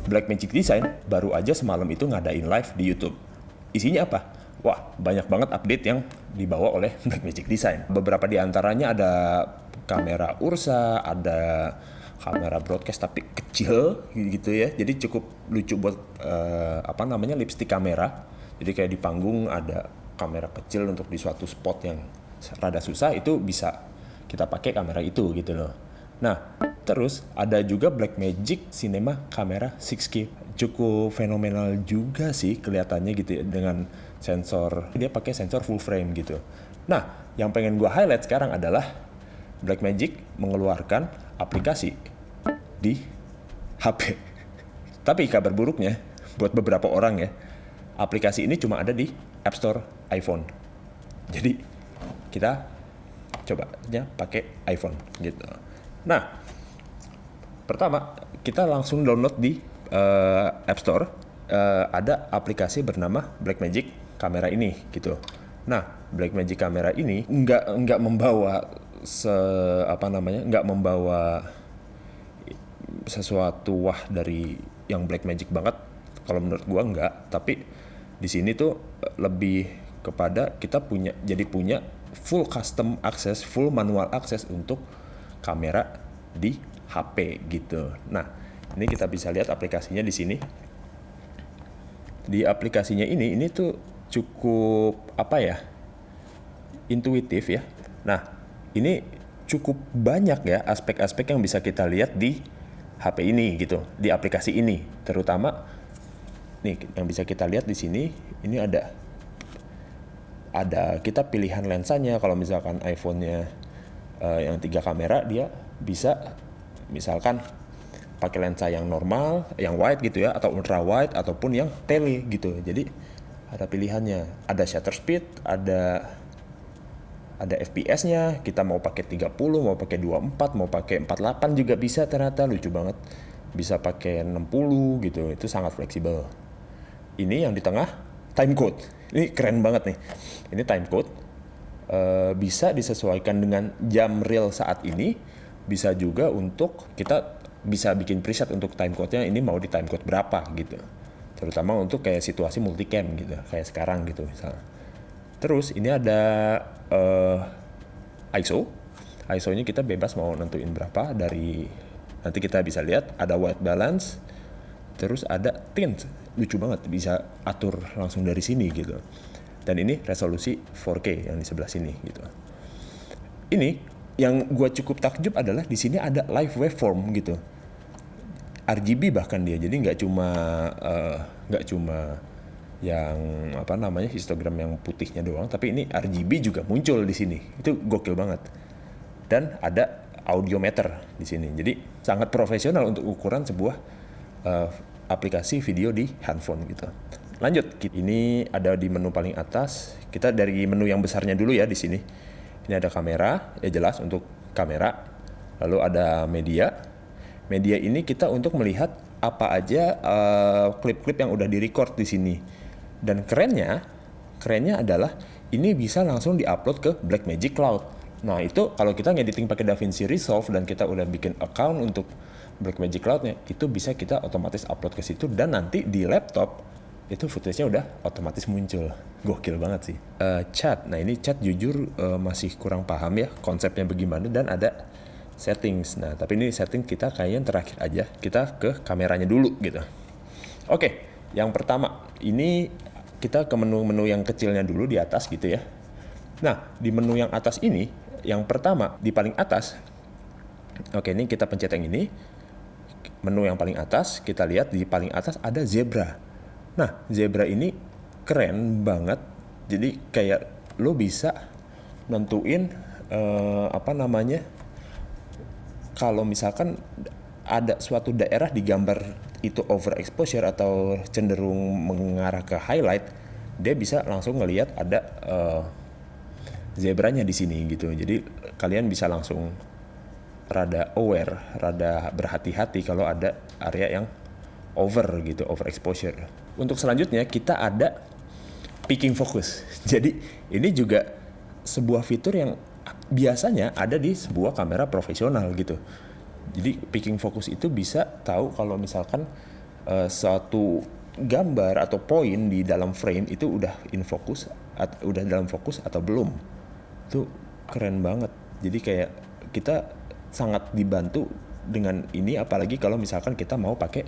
Blackmagic Design baru aja semalam itu ngadain live di YouTube. Isinya apa? Wah, banyak banget update yang dibawa oleh Blackmagic Design. Beberapa di antaranya ada kamera Ursa, ada kamera broadcast tapi kecil gitu ya. Jadi cukup lucu buat lipstick kamera. Jadi kayak di panggung ada kamera kecil untuk di suatu spot yang rada susah, itu bisa kita pakai kamera itu gitu loh. Nah, terus ada juga Blackmagic Cinema Camera 6K. Cukup fenomenal juga sih kelihatannya gitu ya, dengan sensor, dia pakai sensor full frame gitu. Nah, yang pengen gue highlight sekarang adalah Blackmagic mengeluarkan aplikasi di HP. Tapi kabar buruknya buat beberapa orang ya, aplikasi ini cuma ada di App Store iPhone. Jadi kita coba ya pakai iPhone gitu. Nah, pertama kita langsung download di App Store. Ada aplikasi bernama Blackmagic Camera ini gitu. Nah, Blackmagic Camera ini nggak membawa nggak membawa sesuatu wah dari yang Blackmagic banget. Kalau menurut gua nggak. Tapi di sini tuh lebih kepada kita punya full custom access, full manual access untuk kamera di HP gitu. Nah, ini kita bisa lihat aplikasinya di sini. Di aplikasinya ini tuh cukup intuitif ya. Nah, ini cukup banyak ya aspek-aspek yang bisa kita lihat di HP ini gitu, di aplikasi ini. Terutama nih yang bisa kita lihat di sini, ini ada kita pilihan lensanya. Kalau misalkan iPhone-nya yang 3 kamera, dia bisa misalkan pakai lensa yang normal, yang wide gitu ya, atau ultra wide, ataupun yang tele gitu. Jadi ada pilihannya, ada shutter speed, ada FPS-nya, kita mau pakai 30, mau pakai 24, mau pakai 48 juga bisa, ternyata lucu banget. Bisa pakai 60 gitu, itu sangat fleksibel. Ini yang di tengah, time code. Ini keren banget nih. Ini time code. Bisa disesuaikan dengan jam real saat ini. Bisa juga untuk kita bisa bikin preset untuk time code-nya, ini mau di time code berapa gitu. Terutama untuk kayak situasi multicam gitu, kayak sekarang gitu misalnya. Terus ini ada ISO. ISO-nya kita bebas mau nentuin berapa, dari nanti kita bisa lihat ada white balance. Terus ada tint, lucu banget, bisa atur langsung dari sini gitu. Dan ini resolusi 4K yang di sebelah sini gitu. Ini yang gue cukup takjub adalah di sini ada live waveform gitu, RGB bahkan dia. Jadi nggak cuma yang histogram yang putihnya doang, tapi ini RGB juga muncul di sini. Itu gokil banget. Dan ada audiometer di sini. Jadi sangat profesional untuk ukuran sebuah aplikasi video di handphone gitu. Lanjut, ini ada di menu paling atas. Kita dari menu yang besarnya dulu ya di sini. Ini ada kamera, ya jelas untuk kamera. Lalu ada media. Media ini kita untuk melihat apa aja klip-klip yang udah direcord di sini. Dan kerennya adalah ini bisa langsung diupload ke Blackmagic Cloud. Nah, itu kalau kita ngediting pakai DaVinci Resolve dan kita udah bikin account untuk Blackmagic Cloud-nya, itu bisa kita otomatis upload ke situ, dan nanti di laptop itu footage-nya udah otomatis muncul. Gokil banget sih. Chat. Nah, ini chat jujur masih kurang paham ya konsepnya bagaimana, dan ada settings. Nah, tapi ini setting kita kayaknya terakhir aja. Kita ke kameranya dulu gitu. Oke, yang pertama ini kita ke menu-menu yang kecilnya dulu di atas gitu ya. Nah, di menu yang atas ini, yang pertama di paling atas. Oke, ini kita pencet yang ini. Menu yang paling atas, kita lihat di paling atas ada zebra. Nah, zebra ini keren banget. Jadi kayak lo bisa nentuin kalau misalkan ada suatu daerah di gambar itu overexposure atau cenderung mengarah ke highlight, dia bisa langsung ngelihat ada zebranya di sini gitu. Jadi kalian bisa langsung rada aware, rada berhati-hati kalau ada area yang overexposure. Untuk selanjutnya kita ada picking focus. Jadi ini juga sebuah fitur yang biasanya ada di sebuah kamera profesional gitu. Jadi picking focus itu bisa tahu kalau misalkan suatu gambar atau poin di dalam frame itu udah udah dalam fokus atau belum. Itu keren banget. Jadi kayak kita sangat dibantu dengan ini, apalagi kalau misalkan kita mau pakai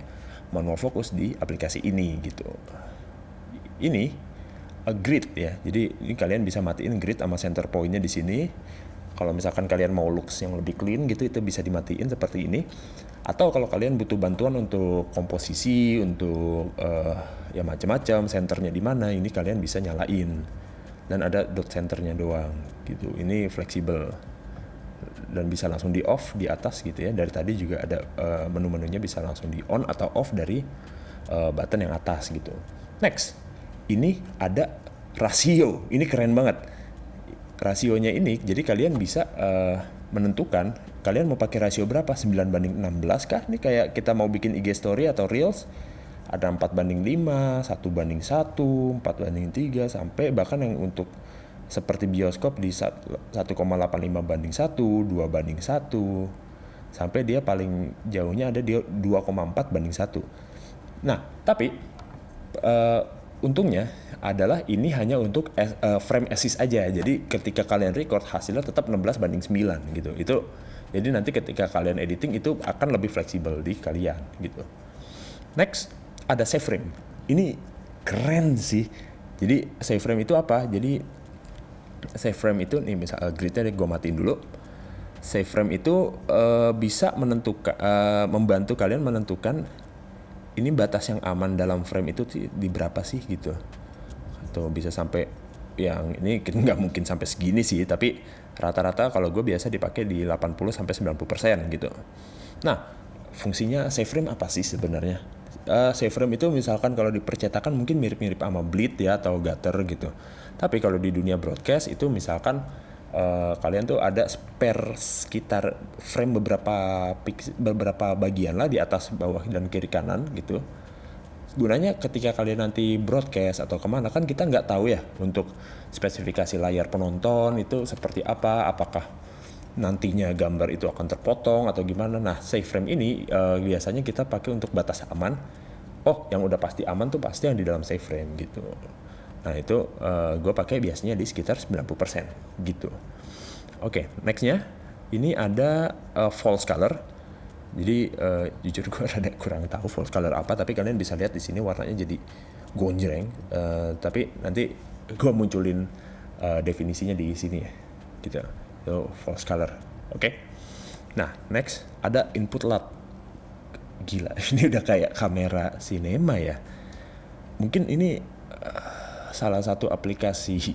manual fokus di aplikasi ini gitu. Ini grid ya. Jadi ini kalian bisa matiin grid sama center point-nya di sini. Kalau misalkan kalian mau looks yang lebih clean gitu, itu bisa dimatiin seperti ini. Atau kalau kalian butuh bantuan untuk komposisi, untuk ya macam-macam, senternya di mana, ini kalian bisa nyalain. Dan ada dot centernya doang gitu. Ini fleksibel dan bisa langsung di off di atas gitu ya. Dari tadi juga ada menu-menunya bisa langsung di on atau off dari button yang atas gitu. Next, ini ada rasio. Ini keren banget. Rasionya ini, jadi kalian bisa menentukan kalian mau pakai rasio berapa, 9:16 kah? Ini kayak kita mau bikin IG story atau reels, ada 4:5, 1:1, 4:3, sampai bahkan yang untuk seperti bioskop di 1,85:1, 2:1, sampai dia paling jauhnya ada di 2,4:1. Nah, tapi untungnya adalah ini hanya untuk frame assist aja. Jadi ketika kalian record hasilnya tetap 16:9 gitu. Itu jadi nanti ketika kalian editing itu akan lebih fleksibel di kalian gitu. Next, ada save frame. Ini keren sih. Jadi save frame itu apa? Jadi save frame itu nih, misal gridnya gue matiin dulu. Save frame itu bisa menentukan membantu kalian menentukan ini batas yang aman dalam frame itu di berapa sih gitu. Atau bisa sampai yang ini nggak mungkin sampai segini sih, tapi rata-rata kalau gue biasa dipakai di 80-90% gitu. Nah, fungsinya save frame apa sih sebenarnya? Save frame itu misalkan kalau di percetakan mungkin mirip-mirip sama bleed ya atau gutter gitu. Tapi kalau di dunia broadcast itu misalkan kalian tuh ada spare sekitar frame beberapa bagian lah di atas, bawah, dan kiri kanan gitu. Gunanya ketika kalian nanti broadcast atau kemana kan kita nggak tahu ya untuk spesifikasi layar penonton itu seperti apa, apakah nantinya gambar itu akan terpotong atau gimana. Nah, save frame ini biasanya kita pakai untuk batas aman. Oh, yang udah pasti aman tuh pasti yang di dalam save frame gitu. Nah, itu gue pakai biasanya di sekitar 90% gitu. Oke, nextnya ini ada false color. Jadi jujur gue rada kurang tahu false color apa, tapi kalian bisa lihat di sini warnanya jadi gonjreng. Tapi nanti gue munculin definisinya di sini ya, gitu. So, false color. Oke. Nah, next ada input LUT. Gila, ini udah kayak kamera sinema ya. Mungkin ini salah satu aplikasi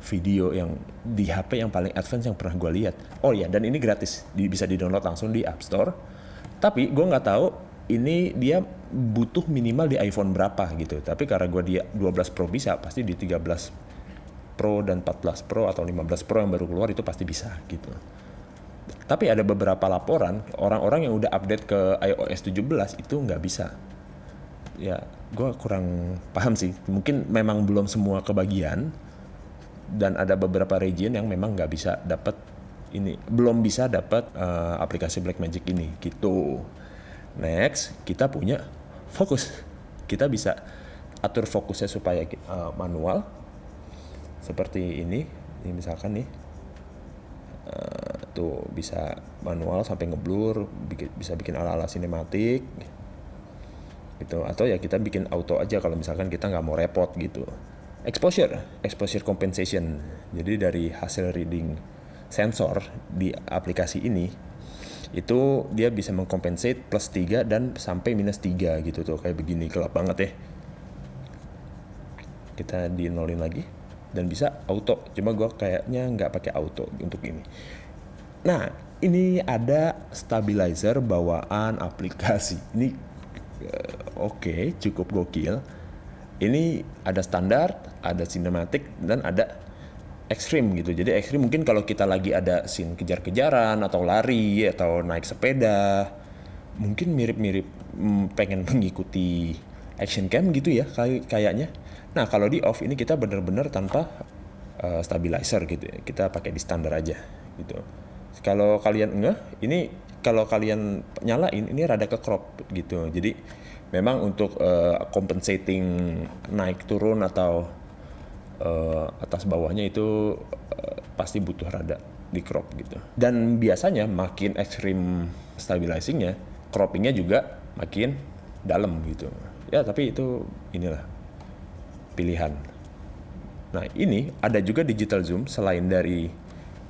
video yang di HP yang paling advance yang pernah gue lihat. Oh ya, dan ini gratis, bisa di-download langsung di App Store. Tapi gue nggak tahu ini dia butuh minimal di iPhone berapa gitu. Tapi karena gue di 12 Pro bisa, pasti di 13 Pro dan 14 Pro atau 15 Pro yang baru keluar itu pasti bisa gitu. Tapi ada beberapa laporan orang-orang yang udah update ke iOS 17 itu nggak bisa. Ya, gue kurang paham sih. Mungkin memang belum semua kebagian, dan ada beberapa region yang memang nggak bisa dapat ini, belum bisa dapat aplikasi Blackmagic ini gitu. Next, kita punya fokus. Kita bisa atur fokusnya supaya manual seperti ini. Ini misalkan nih, tuh bisa manual sampai ngeblur, bisa bikin ala-ala sinematik gitu. Atau ya kita bikin auto aja kalau misalkan kita nggak mau repot gitu. Exposure compensation. Jadi dari hasil reading sensor di aplikasi ini itu dia bisa mengcompensate +3 dan sampai -3 gitu tuh, kayak begini, gelap banget ya. Kita di-nolin lagi dan bisa auto, cuma gue kayaknya nggak pakai auto untuk ini. Nah, ini ada stabilizer bawaan aplikasi ini. Oke, cukup gokil. Ini ada standar, ada cinematic, dan ada ekstrim gitu. Jadi ekstrim mungkin kalau kita lagi ada scene kejar-kejaran atau lari atau naik sepeda, mungkin mirip-mirip pengen mengikuti action cam gitu ya kayaknya. Nah, kalau di off ini kita benar-benar tanpa stabilizer gitu ya. Kita pakai di standar aja gitu. Kalau kalian ini kalau kalian nyalain ini rada ke crop gitu. Jadi memang untuk compensating naik turun atau atas bawahnya itu pasti butuh rada di crop gitu. Dan biasanya makin ekstrim stabilizingnya, croppingnya juga makin dalam gitu. Ya tapi itu inilah pilihan. Nah ini ada juga digital zoom, selain dari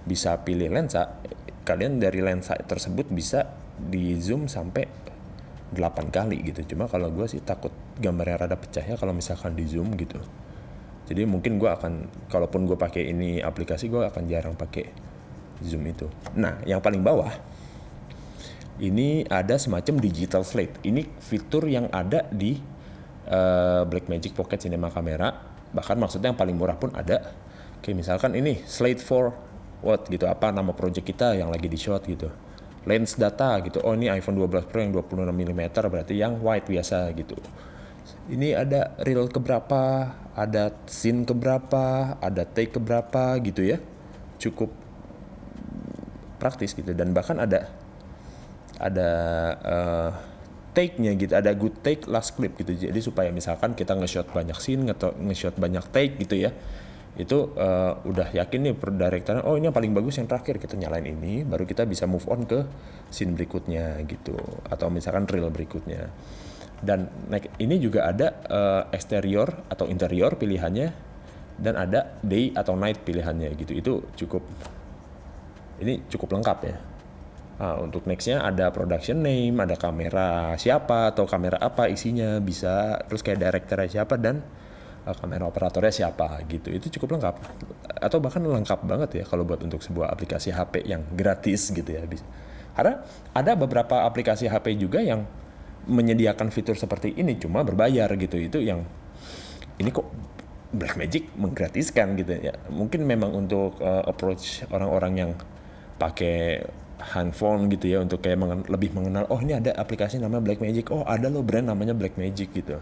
bisa pilih lensa, kalian dari lensa tersebut bisa di zoom sampai 8 kali gitu. Cuma kalau gue sih takut gambarnya rada pecah ya kalau misalkan di zoom gitu. Jadi mungkin gue akan, kalaupun gue pakai ini aplikasi, gue akan jarang pakai zoom itu. Nah yang paling bawah ini ada semacam digital slate. Ini fitur yang ada di Blackmagic Pocket Cinema Camera. Bahkan maksudnya yang paling murah pun ada. Oke, misalkan ini slate for what gitu, apa nama project kita yang lagi di shot gitu. Lens data gitu. Oh ini iPhone 12 Pro yang 26 mm berarti yang wide biasa gitu. Ini ada reel keberapa, ada scene keberapa, ada take keberapa gitu ya. Cukup praktis gitu, dan bahkan ada take-nya gitu, ada good take, last clip gitu. Jadi supaya misalkan kita nge-shot banyak scene atau nge-shot banyak take gitu ya, itu udah yakin nih directornya, oh ini yang paling bagus yang terakhir, kita nyalain ini, baru kita bisa move on ke scene berikutnya gitu, atau misalkan reel berikutnya. Dan ini juga ada eksterior atau interior pilihannya, dan ada day atau night pilihannya gitu. Itu cukup lengkap ya. Nah, untuk nextnya ada production name, ada kamera siapa atau kamera apa isinya bisa, terus kayak directornya siapa dan kamera operatornya siapa gitu. Itu cukup lengkap, atau bahkan lengkap banget ya kalau buat untuk sebuah aplikasi HP yang gratis gitu ya. Karena ada beberapa aplikasi HP juga yang menyediakan fitur seperti ini cuma berbayar gitu. Itu yang ini kok Blackmagic menggratiskan gitu ya. Mungkin memang untuk approach orang-orang yang pakai handphone gitu ya, untuk kayak lebih mengenal, oh ini ada aplikasi namanya Blackmagic, oh ada loh brand namanya Blackmagic gitu.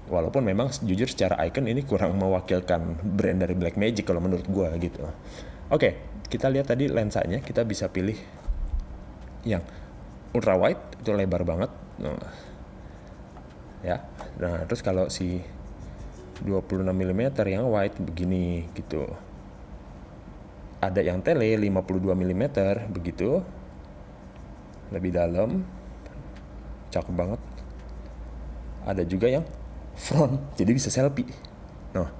Walaupun memang jujur secara icon ini kurang mewakilkan brand dari Blackmagic kalau menurut gua gitu. Oke, kita lihat tadi lensanya, kita bisa pilih yang ultra wide, itu lebar banget. Ya. Nah, terus kalau si 26 mm yang wide begini gitu. Ada yang tele 52 mm begitu, lebih dalam, cakep banget. Ada juga yang front, jadi bisa selfie. Nah,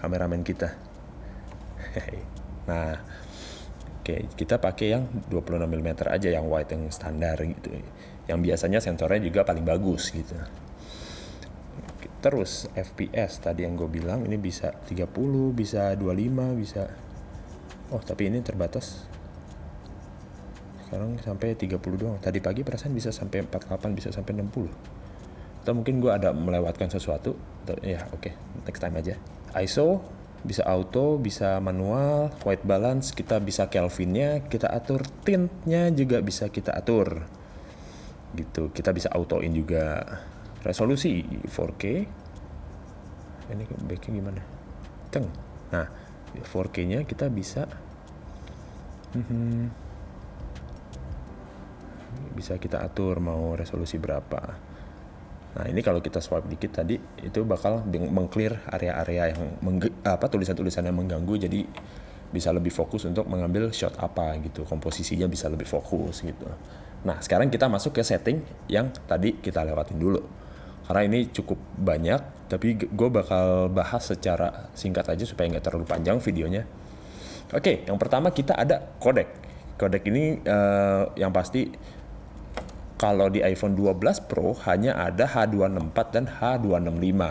kameramen kita. Nah, oke, kita pakai yang 26 mm aja, yang wide, yang standar gitu. Yang biasanya sensornya juga paling bagus gitu. Terus FPS tadi yang gue bilang, ini bisa 30, bisa 25, bisa. Oh, tapi ini terbatas. Sekarang sampai 30 doang. Tadi pagi perasaan bisa sampai 48, bisa sampai 60. Atau mungkin gue ada melewatkan sesuatu. Ya, oke. Next time aja. ISO bisa auto, bisa manual, white balance, kita bisa Kelvinnya, kita atur, tintnya juga bisa kita atur. Gitu. Kita bisa autoin juga. Resolusi 4K. Ini backnya gimana? Nah, 4K-nya kita bisa kita atur mau resolusi berapa. Nah, ini kalau kita swipe dikit tadi itu bakal meng-clear area-area yang tulisan-tulisan yang mengganggu, jadi bisa lebih fokus untuk mengambil shot apa gitu, komposisinya bisa lebih fokus gitu. Nah, sekarang kita masuk ke setting yang tadi kita lewatin dulu. Karena ini cukup banyak, tapi gue bakal bahas secara singkat aja supaya nggak terlalu panjang videonya. Oke, yang pertama kita ada codec. Codec ini yang pasti kalau di iPhone 12 Pro hanya ada H264 dan H265.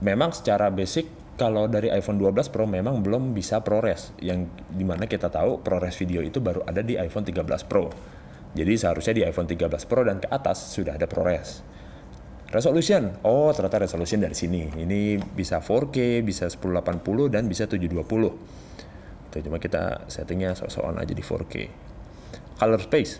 Memang secara basic kalau dari iPhone 12 Pro memang belum bisa ProRes, yang dimana kita tahu ProRes video itu baru ada di iPhone 13 Pro. Jadi seharusnya di iPhone 13 Pro dan ke atas sudah ada ProRes. Resolution, oh ternyata resolution dari sini. Ini bisa 4K, bisa 1080 dan bisa 720. Itu cuma kita settingnya sok-sokan aja di 4K. Color space,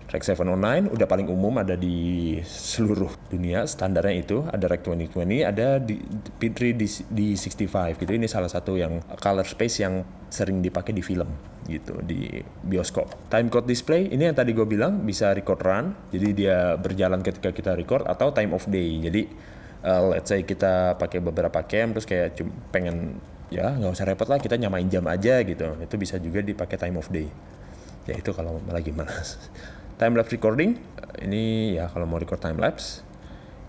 Rec 709 udah paling umum, ada di seluruh dunia. Standarnya itu ada Rec 2020, ada di P3 di 65 gitu. Ini salah satu yang color space yang sering dipakai di film gitu di bioskop. Timecode display ini yang tadi gue bilang bisa record run, jadi dia berjalan ketika kita record, atau time of day. Jadi let's say kita pakai beberapa cam terus kayak pengen ya nggak usah repot lah, kita nyamain jam aja gitu, itu bisa juga dipakai time of day. Ya itu kalau lagi malas. Time lapse recording ini ya kalau mau record time lapse.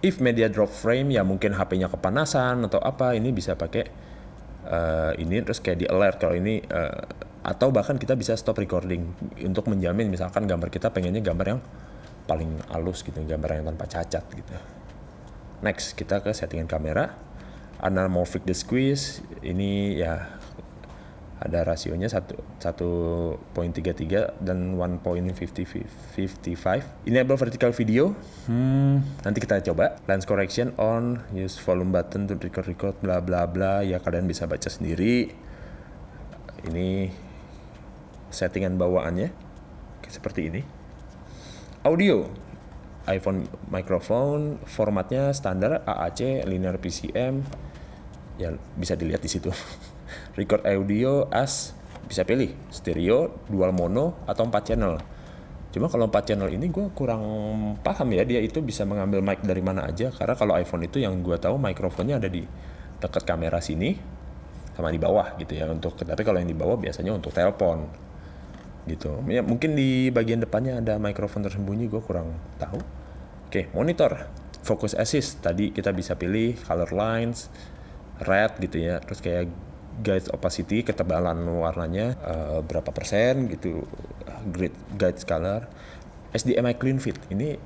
If media drop frame ya mungkin HP-nya kepanasan atau apa, ini bisa pakai ini terus kayak di alert kalau ini atau bahkan kita bisa stop recording untuk menjamin misalkan gambar kita pengennya gambar yang paling halus gitu, gambar yang tanpa cacat gitu. Next kita ke settingan kamera. Anamorphic the squeeze ini ya ada rasionya 1.33 dan 1.55. Enable vertical video. Nanti kita coba. Lens correction on. Use volume button to record bla bla bla. Ya kalian bisa baca sendiri. Ini settingan bawaannya seperti ini. Audio. iPhone microphone, formatnya standar AAC, linear PCM. Ya bisa dilihat di situ. Record audio as bisa pilih stereo, dual mono, atau 4 channel. Cuma kalau 4 channel ini gue kurang paham ya, dia itu bisa mengambil mic dari mana aja. Karena kalau iPhone itu yang gue tahu mikrofonnya ada di dekat kamera sini sama di bawah gitu ya. Tapi kalau yang di bawah biasanya untuk telepon gitu. Ya, mungkin di bagian depannya ada mikrofon tersembunyi, gue kurang tahu. Oke, monitor. Focus assist. Tadi kita bisa pilih color lines, red gitu ya. Terus kayak guide opacity, ketebalan warnanya berapa persen gitu, guide color. HDMI clean fit ini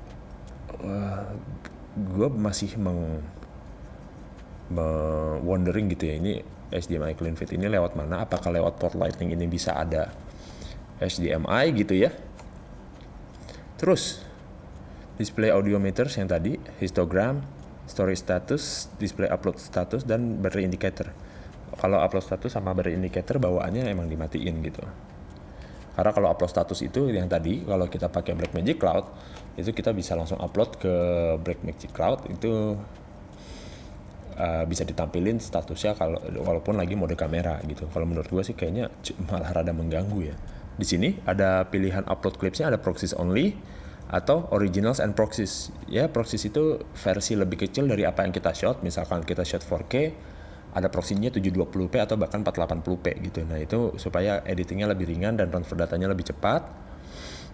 gue masih wondering gitu ya, ini HDMI clean fit ini lewat mana, apakah lewat port lightning ini bisa ada HDMI gitu ya. Terus display audiometers yang tadi, histogram, storage status, display upload status, dan battery indicator. Kalau upload status sama battery indicator bawaannya emang dimatiin gitu. Karena kalau upload status itu yang tadi, kalau kita pakai Blackmagic Cloud, itu kita bisa langsung upload ke Blackmagic Cloud, itu bisa ditampilin statusnya kalau walaupun lagi mode kamera gitu. Kalau menurut gue sih kayaknya malah rada mengganggu ya. Di sini ada pilihan upload clipsnya, ada proxies only atau originals and proxies. Ya, proxies itu versi lebih kecil dari apa yang kita shot. Misalkan kita shot 4K, ada proxinya 720p atau bahkan 480p gitu. Nah, itu supaya editingnya lebih ringan dan transfer datanya lebih cepat.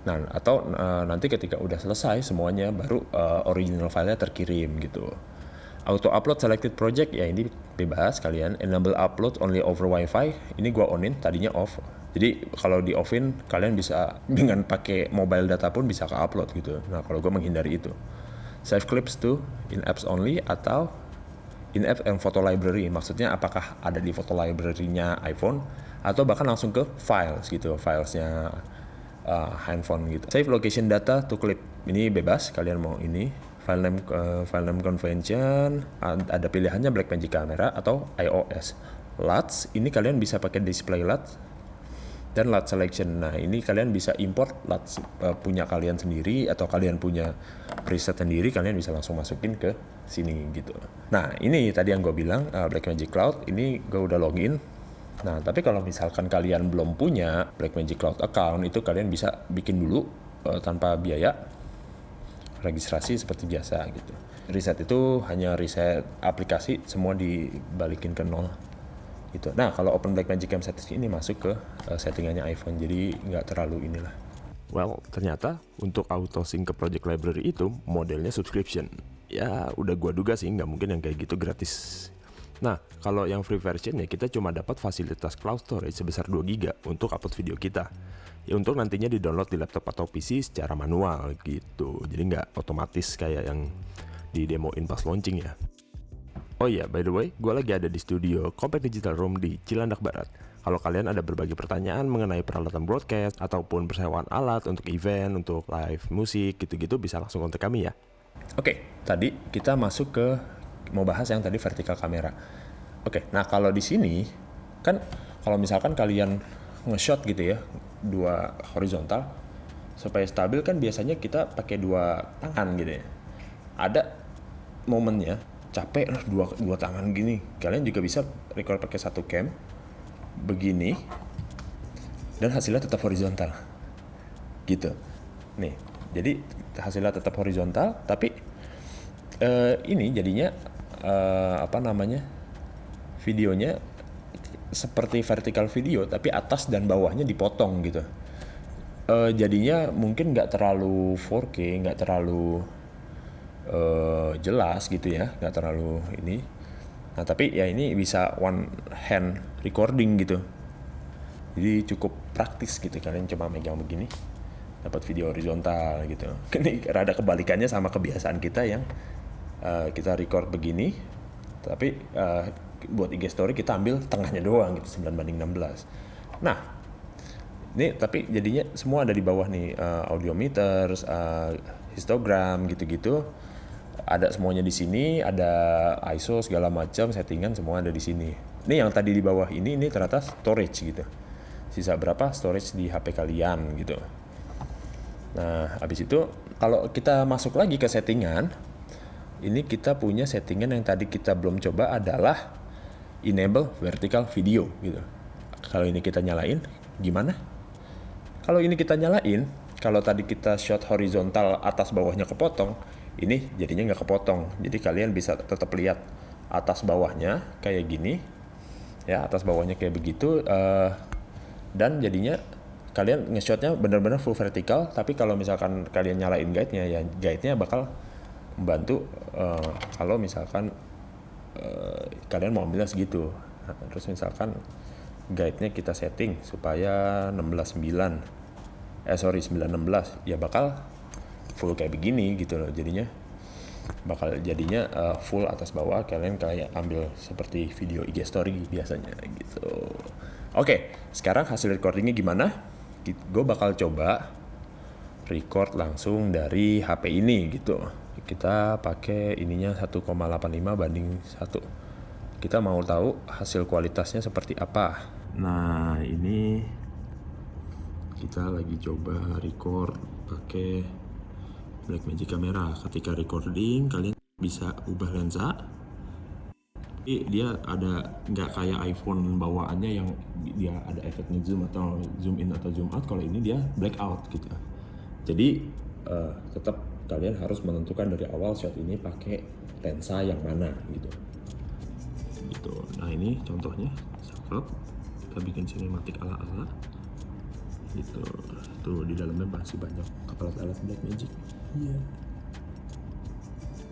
Nah, atau nanti ketika udah selesai semuanya baru original filenya terkirim gitu. Auto upload selected project ya ini bebas kalian. Enable upload only over wifi, ini gua onin, tadinya off. Jadi kalau di offin kalian bisa dengan pakai mobile data pun bisa ke upload gitu. Nah kalau gua menghindari itu. Save clips to in apps only atau in app and photo library. Maksudnya apakah ada di photo library-nya iPhone atau bahkan langsung ke files gitu, filesnya handphone gitu. Save location data to clip, ini bebas kalian mau ini. File name convention, ada pilihannya Blackmagic Camera atau iOS. LUTs, ini kalian bisa pakai display LUTs dan LUT selection. Nah ini kalian bisa import LUTs punya kalian sendiri atau kalian punya preset sendiri, kalian bisa langsung masukin ke sini gitu. Nah ini tadi yang gue bilang Blackmagic Cloud, ini gue udah login. Nah tapi kalau misalkan kalian belum punya Blackmagic Cloud account, itu kalian bisa bikin dulu tanpa biaya, registrasi seperti biasa gitu. Reset itu hanya reset aplikasi, semua dibalikin ke nol gitu. Nah kalau Open Blackmagic Cam Settings ini masuk ke settingannya iPhone, jadi nggak terlalu inilah. Well, ternyata untuk auto sync ke project library itu modelnya subscription. Ya udah gua duga sih nggak mungkin yang kayak gitu gratis. Nah kalau yang free version ya kita cuma dapat fasilitas cloud storage sebesar 2 GB untuk upload video kita. Ya untuk nantinya di-download di laptop atau PC secara manual gitu. Jadi nggak otomatis kayak yang di demoin pas launching ya. Oh iya, by the way, gue lagi ada di studio Compact Digital Room di Cilandak Barat. Kalau kalian ada berbagai pertanyaan mengenai peralatan broadcast ataupun persewaan alat untuk event, untuk live musik gitu-gitu, bisa langsung kontak kami ya. Oke, tadi kita masuk ke mau bahas yang tadi vertical kamera. Oke, nah kalau di sini kan kalau misalkan kalian nge-shot gitu ya, 2 horizontal supaya stabil kan biasanya kita pakai 2 tangan gitu ya. Ada momennya capek lah 2 tangan gini, kalian juga bisa record pakai 1 cam begini dan hasilnya tetap horizontal gitu. Nih, jadi hasilnya tetap horizontal, tapi ini jadinya videonya seperti vertical video, tapi atas dan bawahnya dipotong gitu. Jadinya mungkin nggak terlalu 4K, nggak terlalu jelas gitu ya, nggak terlalu ini. Nah tapi ya ini bisa one hand recording gitu, jadi cukup praktis gitu. Kalian coba megang begini dapat video horizontal gitu. Ini rada kebalikannya sama kebiasaan kita yang kita record begini, tapi buat IG story kita ambil tengahnya doang gitu, 9:16. Nah ini tapi jadinya semua ada di bawah nih, audiometers, histogram gitu-gitu, ada semuanya di sini, ada ISO segala macam, settingan semua ada di sini. Ini yang tadi di bawah ini ternyata storage gitu, sisa berapa storage di HP kalian gitu. Nah habis itu kalau kita masuk lagi ke settingan, ini kita punya settingan yang tadi kita belum coba adalah enable vertical video gitu. Kalau ini kita nyalain gimana? Kalau ini kita nyalain, kalau tadi kita shot horizontal atas bawahnya kepotong, ini jadinya nggak kepotong. Jadi kalian bisa tetap lihat atas bawahnya kayak gini, ya atas bawahnya kayak begitu, dan jadinya kalian nge-shotnya benar-benar full vertical. Tapi kalau misalkan kalian nyalain guide-nya, ya guide-nya bakal membantu kalau misalkan kalian mau ambilnya segitu. Nah, terus misalkan guide-nya kita setting supaya 9:16, ya bakal full kayak begini gitu loh. Jadinya bakal full atas bawah, kalian kayak ambil seperti video IG story biasanya gitu. Oke, sekarang hasil recordingnya gimana? Gue bakal coba record langsung dari HP ini gitu. Kita pakai ininya 1,85:1. Kita mau tahu hasil kualitasnya seperti apa. Nah ini kita lagi coba record pakai Blackmagic kamera. Ketika recording kalian bisa ubah lensa. Tapi dia ada nggak kayak iPhone bawaannya yang dia ada efeknya zoom atau zoom in atau zoom out. Kalau ini dia blackout gitu. Jadi tetap kalian harus menentukan dari awal shot ini pakai lensa yang mana gitu. Nah ini contohnya, cakep. Kita bikin sinematik ala-ala gitu. Tuh di dalamnya masih banyak alat-alat Blackmagic. Iya.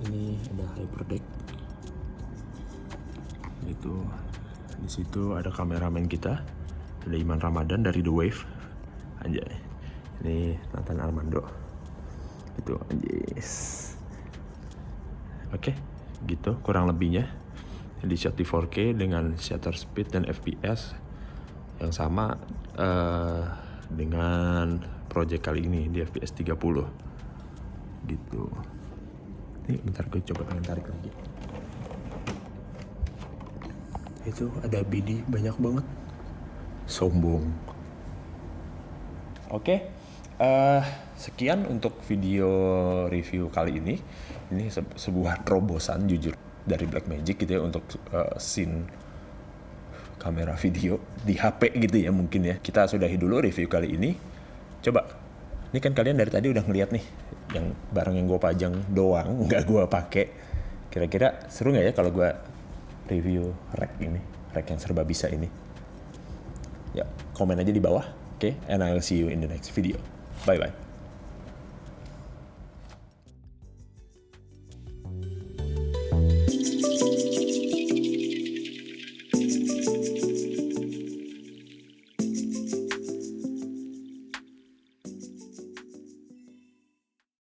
Ini ada hyperdeck. Gitu. Di situ ada kameramen kita. Ada Iman Ramadan dari The Wave. Anjay. Ini Nathan Armando. Gitu, anjis. Oke, gitu kurang lebihnya. Di shot di 4K dengan shutter speed dan FPS yang sama dengan project kali ini di FPS 30 gitu. Ini bentar gue coba pengen tarik lagi. Itu ada BD banyak banget. Sombong. Oke. Sekian untuk video review kali ini. Ini sebuah terobosan jujur dari Blackmagic gitu ya untuk scene kamera video di HP gitu ya mungkin ya. Kita sudahi dulu review kali ini. Coba, ini kan kalian dari tadi udah ngeliat nih yang barang yang gue pajang doang, nggak gue pakai. Kira-kira seru nggak ya kalau gue review rack ini, rack yang serba bisa ini? Ya, komen aja di bawah. Oke, and I'll see you in the next video. Bye bye.